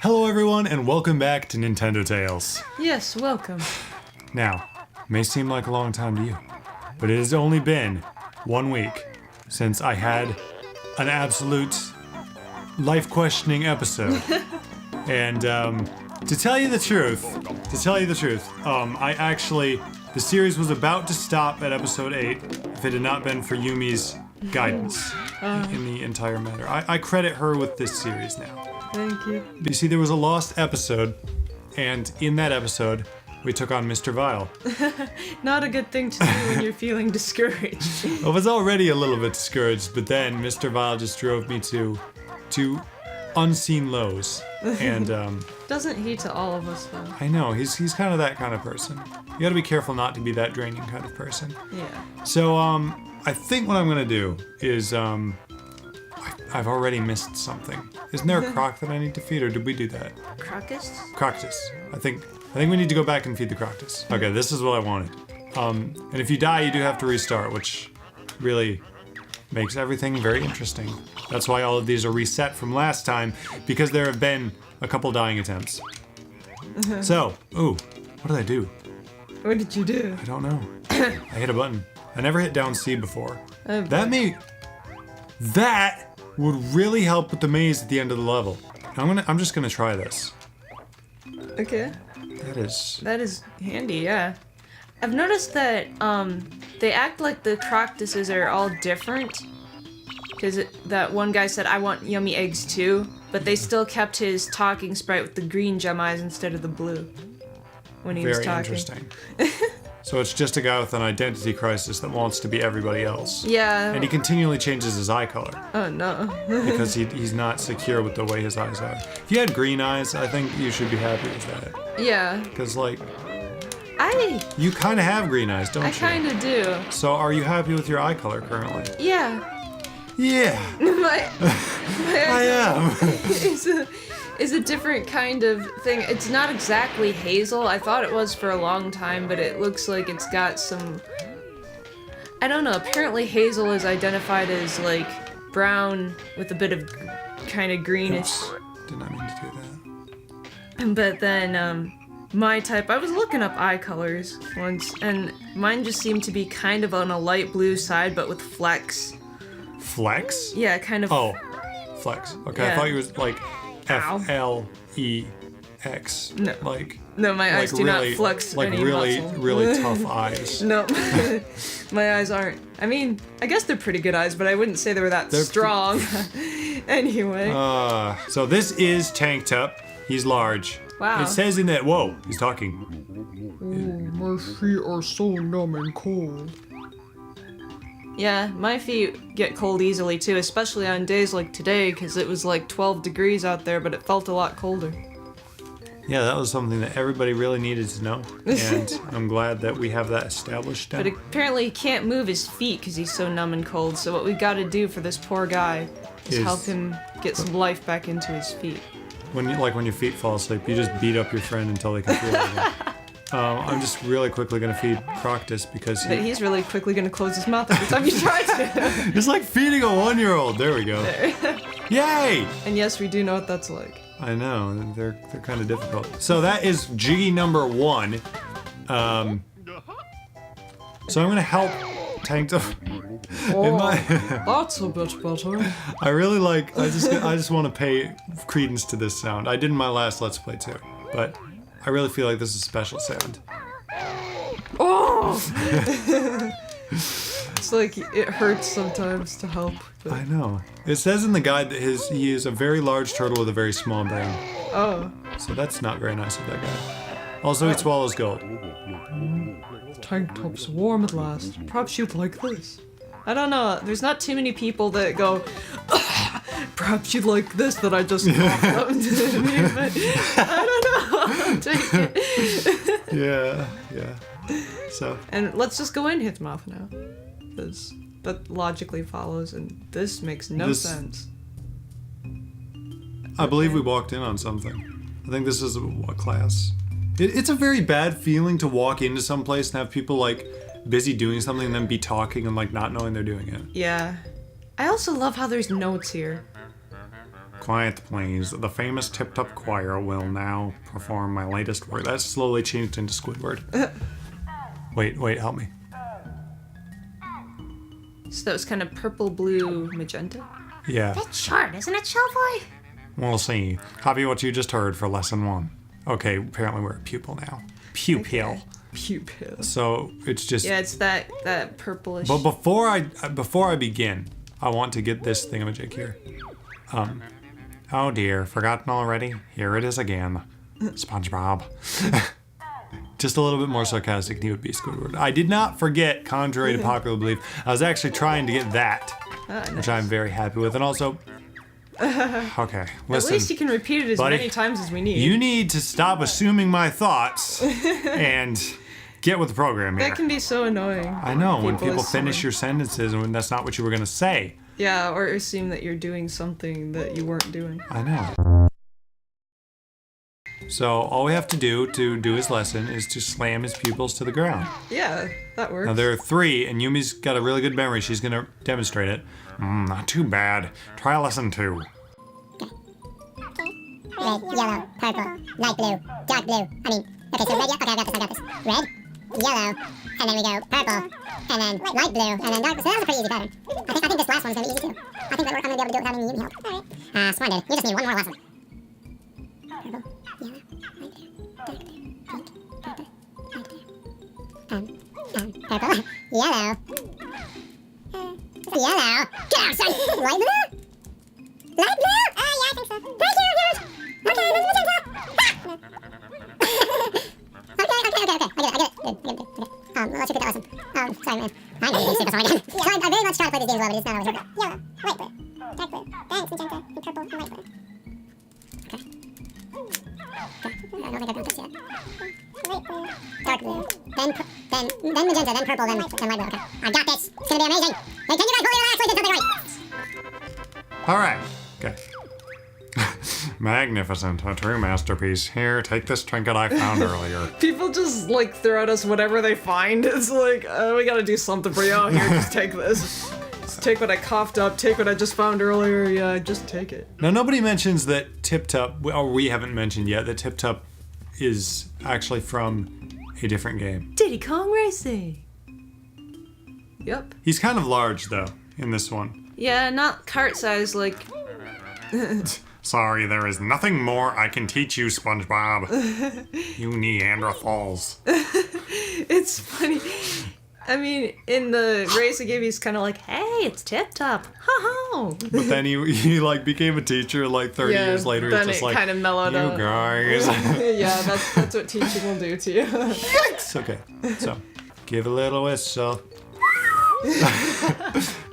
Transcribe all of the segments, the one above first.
Hello everyone and welcome back to Nintendo Tales. Yes, welcome. Now, it may seem like a long time to you, but it has only been 1 week since I had an absolute life-questioning episode. And to tell you the truth, the series was about to stop at episode 8 if it had not been for Yumi's guidance in the entire matter. I credit her with this series now. Thank you. You see, there was a lost episode, and in that episode, we took on Mr. Vile. Not a good thing to do when you're feeling discouraged. I was already a little bit discouraged, but then Mr. Vile just drove me to unseen lows. And Doesn't he to all of us though? I know, he's kind of that kind of person. You gotta be careful not to be that draining kind of person. Yeah. So, I think what I'm gonna do is, I've already missed something. Isn't there a croc that I need to feed, or did we do that? Crocus? Croctus. I think we need to go back and feed the Croctus. Okay, this is what I wanted. And if you die, you do have to restart, which really makes everything very interesting. That's why all of these are reset from last time, because there have been a couple dying attempts. So, what did I do? What did you do? I don't know. I hit a button. I never hit down C before. That would really help with the maze at the end of the level. I'm just gonna try this. Okay. That is handy, yeah. I've noticed that they act like the Croctuses are all different. Because that one guy said, I want yummy eggs too, but they still kept his talking sprite with the green gem eyes instead of the blue when he was talking. Very interesting. So it's just a guy with an identity crisis that wants to be everybody else. Yeah. And he continually changes his eye color. Oh no. Because he's not secure with the way his eyes are. If you had green eyes, I think you should be happy with that. Yeah. Because, you kind of have green eyes, don't you? I kind of do. So are you happy with your eye color currently? Yeah. Yeah. my I am. is a different kind of thing. It's not exactly hazel. I thought it was for a long time, but it looks like it's got some... I don't know. Apparently hazel is identified as, brown with a bit of kind of greenish. Oops. Did not mean to do that. But then, my type... I was looking up eye colors once, and mine just seemed to be kind of on a light blue side, but with flecks. Flex? Yeah, kind of... Oh, flex. Okay, Yeah. I thought you was Ow. F-L-E-X. No. Like... No, my eyes do really, not flex like any really, muscle. really tough eyes. No, my eyes aren't. I mean, I guess they're pretty good eyes, but I wouldn't say they were that strong. Anyway. So this is Tanked Up. He's large. Wow. It says in that... Whoa, he's talking. My feet are so numb and cold. Yeah, my feet get cold easily too, especially on days like today, because it was 12 degrees out there, but it felt a lot colder. Yeah, that was something that everybody really needed to know, and I'm glad that we have that established now. But apparently he can't move his feet because he's so numb and cold, so what we gotta do for this poor guy is help him get some life back into his feet. When your feet fall asleep, you just beat up your friend until they can feel it again. I'm just really quickly gonna feed Croctus because But he's really quickly gonna close his mouth every time you try to. It's like feeding a 1-year-old. There we go. Yay! And yes, we do know what that's like. I know, they're kind of difficult. So that is G number 1. So I'm gonna help Tanked Up. That's a bit better. I really I just want to pay credence to this sound. I did in my last Let's Play too, but I really feel like this is a special sound. Oh! It's like it hurts sometimes to help. But... I know. It says in the guide that he is a very large turtle with a very small brain. Oh. So that's not very nice of that guy. Also, he swallows gold. Tank top's warm at last. Perhaps you'd like this. I don't know. There's not too many people that go, Perhaps you'd like this that I just coughed up to me, but I don't know. I'll take it. Yeah. So. And let's just go in his mouth now. Because that logically follows, and this makes no sense. I believe we walked in on something. I think this is a class. It's a very bad feeling to walk into some place and have people busy doing something and then be talking and not knowing they're doing it. Yeah. I also love how there's notes here. Quiet, please. The famous Tip Top Choir will now perform my latest work. That's slowly changed into Squidward. Wait, help me. So that was kind of purple, blue, magenta. Yeah. That's short, isn't it, Shellboy? We'll see. Copy what you just heard for lesson 1. Okay, apparently we're a pupil now. Pupil. Okay. Pupil. So it's just. Yeah, it's that purplish. But before I begin, I want to get this thingamajig here. Oh dear, forgotten already? Here it is again. SpongeBob. Just a little bit more sarcastic than you would be, Squidward. I did not forget, contrary to popular belief. I was actually trying to get that, which I'm very happy with. And also, okay, listen. At least you can repeat it as buddy, many times as we need. You need to stop assuming my thoughts and get with the program here. That can be so annoying. I know, when people assume. finish your sentences and when that's not what you were going to say. Yeah, or assume that you're doing something that you weren't doing. I know. So all we have to do his lesson is to slam his pupils to the ground. Yeah, that works. Now there are 3, and Yumi's got a really good memory. She's gonna demonstrate it. Not too bad. Try lesson 2. Red, yellow, purple, light blue, dark blue. Okay, so red, okay, I got this. Red, yellow, and then we go purple, and then light blue, and then dark blue. So that was a pretty easy pattern. I think this last one's gonna be easy too. I think that I'm gonna be able to do it without any Yumi help. Alright. Splendid. You just need one more lesson. Purple, yellow, light blue, dark blue, pink, purple, light blue. Purple, yellow. Yellow. Get out, son! Light blue? Light blue? Yeah, I think so. Thank you, huge! Okay, that's magenta! Okay. I get it. Good. Let's repeat that lesson. Sorry, man. I'm going to be super sorry again. So I very much try to play these games well, but it's not always working. Yellow, light blue, dark blue, thanks, magenta, and purple, and light blue. Okay. I don't think I've got this yet. Light blue, dark blue, then magenta, then purple, then light blue. Okay. I got this. It's going to be amazing. Hey, can you guys believe I actually did something right? All right. Okay. Magnificent. A true masterpiece. Here, take this trinket I found earlier. People just like throw at us whatever they find. It's like, we gotta do something for you. Oh, here, just take this. Just take what I coughed up, take what I just found earlier. Yeah, just take it. Now, nobody mentions that Tip Top, or we haven't mentioned yet, that Tip Top is actually from a different game. Diddy Kong Racing. Yep. He's kind of large, though, in this one. Yeah, not cart size like. Sorry, there is nothing more I can teach you, SpongeBob. You Neanderthals. It's funny. I mean, in the race I gave, he's kind of like, "Hey, it's Tip Top, ha ha." But then he like became a teacher like 30 years later. Then It's just it like, kind of mellowed you out. guys. Yeah, that's what teaching will do to you. Yikes! Okay, so give a little whistle.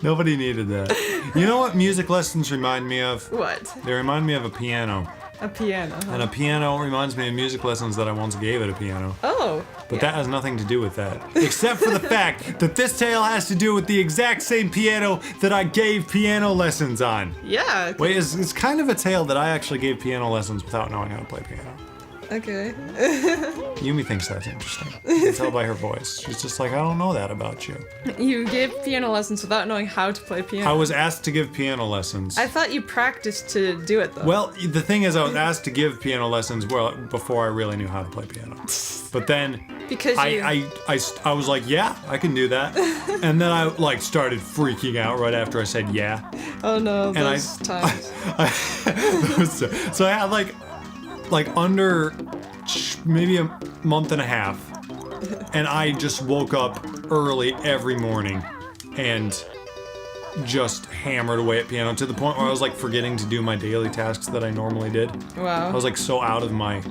Nobody needed that. You know what music lessons remind me of? What? They remind me of a piano. A piano. Huh? And a piano reminds me of music lessons that I once gave at a piano. Oh. But that has nothing to do with that. Except for the fact that this tale has to do with the exact same piano that I gave piano lessons on. Yeah. Wait, it's kind of a tale that I actually gave piano lessons without knowing how to play piano. Okay. Yumi thinks that's interesting. You can tell by her voice. She's just like, I don't know that about you. You gave piano lessons without knowing how to play piano. I was asked to give piano lessons. I thought you practiced to do it though. Well, the thing is, I was asked to give piano lessons before I really knew how to play piano. But then Because I was like, yeah, I can do that. And then I like started freaking out right after I said yeah. Oh no, And those times. So I had like under maybe a month and a half, and I just woke up early every morning and just hammered away at piano to the point where I was like forgetting to do my daily tasks that I normally did. Wow. I was like so out of my,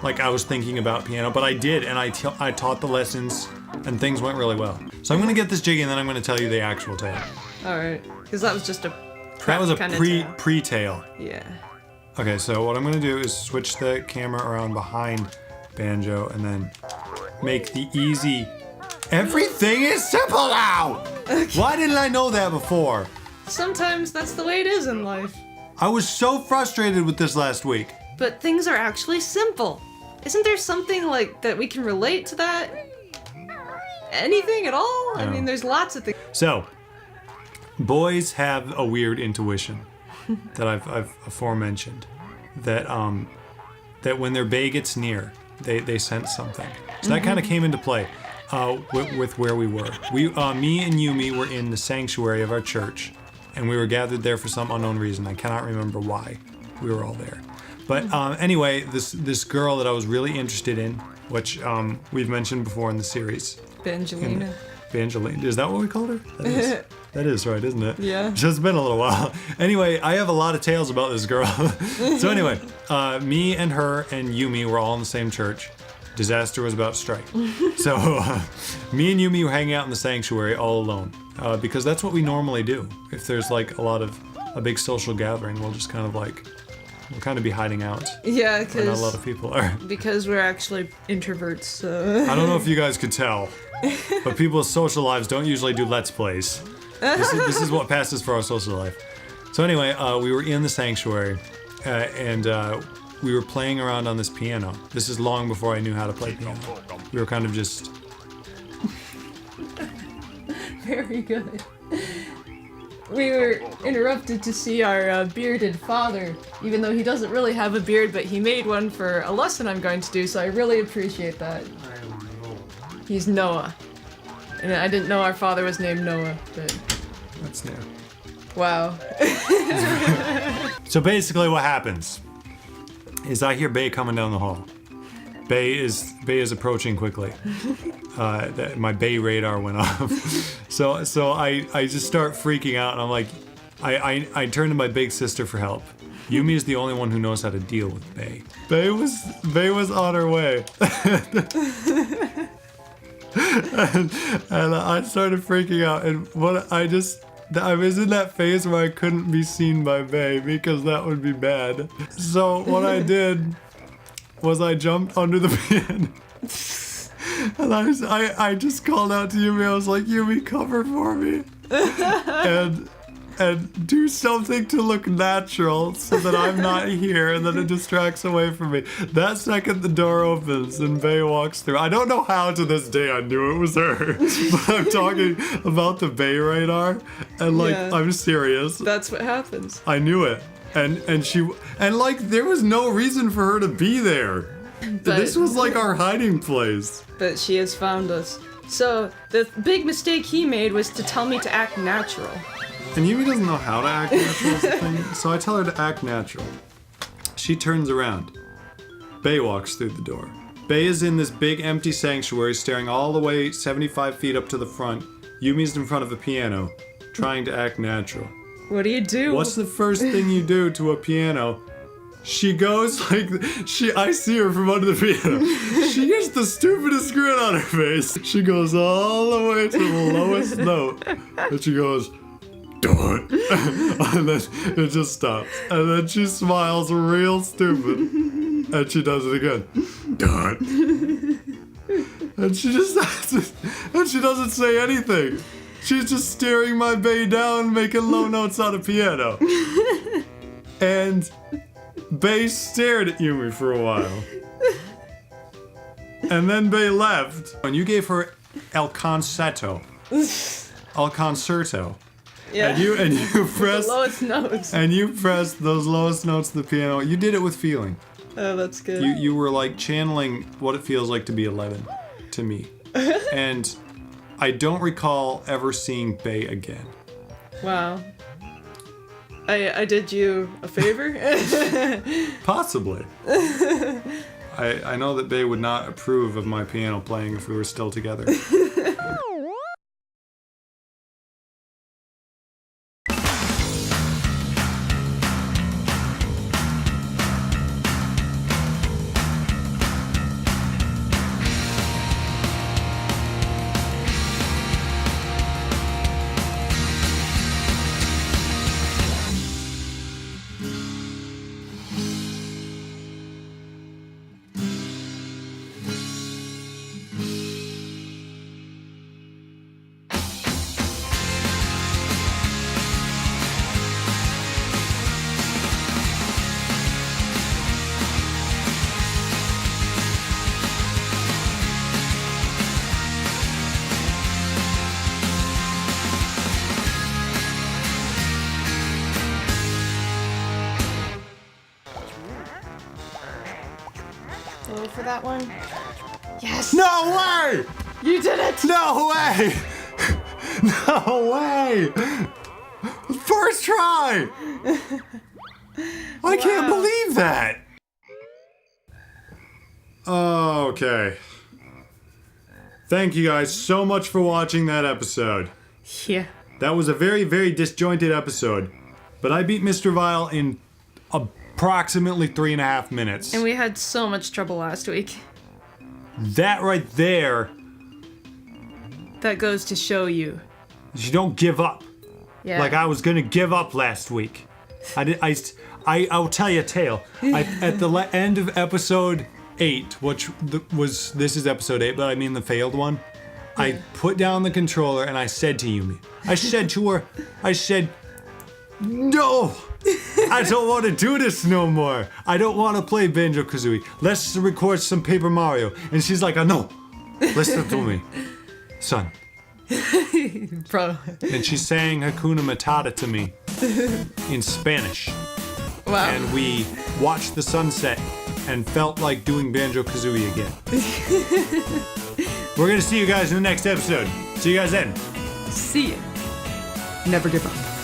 like I was thinking about piano, but I did, and I taught the lessons, and things went really well. So I'm gonna get this jiggy, and then I'm gonna tell you the actual tale. All right. Because that was just a That was a kinda pre-tale. Yeah. Okay, so what I'm gonna do is switch the camera around behind Banjo and then make the easy. Everything is simple now! Okay. Why didn't I know that before? sometimes that's the way it is in life. I was so frustrated with this last week. But things are actually simple. Isn't there something like that we can relate to that? Anything at all? I mean, there's lots of things. So, boys have a weird intuition. that I've aforementioned, that that when their bay gets near, they sense something. So that kind of came into play with where we were. Me and Yumi were in the sanctuary of our church, and we were gathered there for some unknown reason. I cannot remember why we were all there. But anyway, this girl that I was really interested in, which we've mentioned before in the series. Banjo-Lina. Banjo-Lina. Is that what we called her? That is. That is right, isn't it? Yeah. It's just been a little while. Anyway, I have a lot of tales about this girl. So anyway, me and her and Yumi were all in the same church. Disaster was about to strike. So me and Yumi were hanging out in the sanctuary all alone. Because that's what we normally do. If there's like a big social gathering, we'll just kind of like, we'll kind of be hiding out. Yeah, Where not a lot of people are. because we're actually introverts, so... I don't know if you guys could tell, but people's social lives don't usually do Let's Plays. This is what passes for our social life. So anyway, we were in the sanctuary, and we were playing around on this piano. This is long before I knew how to play piano. We were kind of just... Very good. We were interrupted to see our bearded father, even though he doesn't really have a beard, but he made one for a lesson I'm going to do, so I really appreciate that. He's Noah. And I didn't know our father was named Noah, but... That's new. Wow. So basically what happens is I hear Bay coming down the hall. Bay is approaching quickly. My Bay radar went off. So I just start freaking out, and I'm like, I turn to my big sister for help. Yumi is the only one who knows how to deal with Bay. Bay was on her way. and I started freaking out, and I was in that phase where I couldn't be seen by Bay because that would be bad. So what I did was I jumped under the piano. And I just called out to Yumi. I was like, Yumi, cover for me. and do something to look natural so that I'm not here and that it distracts away from me. That second the door opens and Bay walks through. I don't know how to this day I knew it was her. But I'm talking about the Bay radar. And like, Yeah. I'm serious. That's what happens. I knew it. And like there was no reason for her to be there. This was like our hiding place. But she has found us. So, the big mistake he made was to tell me to act natural. And Yumi doesn't know how to act natural is the thing, so I tell her to act natural. She turns around. Bay walks through the door. Bay is in this big empty sanctuary staring all the way 75 feet up to the front. Yumi's in front of a piano, trying to act natural. What do you do? What's the first thing you do to a piano? She goes like, I see her from under the piano. She gets the stupidest grin on her face. She goes all the way to the lowest note. And she goes, "Dun." And then it just stops. And then she smiles real stupid. And she does it again. "Dun." And she doesn't say anything. She's just staring my Bay down, making low notes on a piano. And Bay stared at Yumi for a while. And then Bay left. And you gave her El Concerto. El Concerto. Yeah. And you pressed the lowest notes. and you pressed those lowest notes of the piano. You did it with feeling. Oh, that's good. You were like channeling what it feels like to be 11 to me. And I don't recall ever seeing Bay again. Wow. I did you a favor? Possibly. I know that Bay would not approve of my piano playing if we were still together. Go for that one. Yes! No way! You did it! No way! No way! First try! I can't believe that! Okay. Thank you guys so much for watching that episode. Yeah. That was a very, very disjointed episode. But I beat Mr. Vile in approximately 3.5 minutes. And we had so much trouble last week. That right there, That goes to show you. you don't give up. Yeah. Like I was gonna give up last week. I'll tell you a tale. At the end of episode 8, this is episode 8, but I mean the failed one. I put down the controller and I said to Yumi, I said, no, I don't want to do this no more. I don't want to play Banjo-Kazooie. Let's record some Paper Mario. And she's like, no, listen to me, son. Bro. And she sang Hakuna Matata to me in Spanish. Wow. And we watched the sunset and felt like doing Banjo-Kazooie again. We're gonna see you guys in the next episode. See you guys then. See ya. Never give up.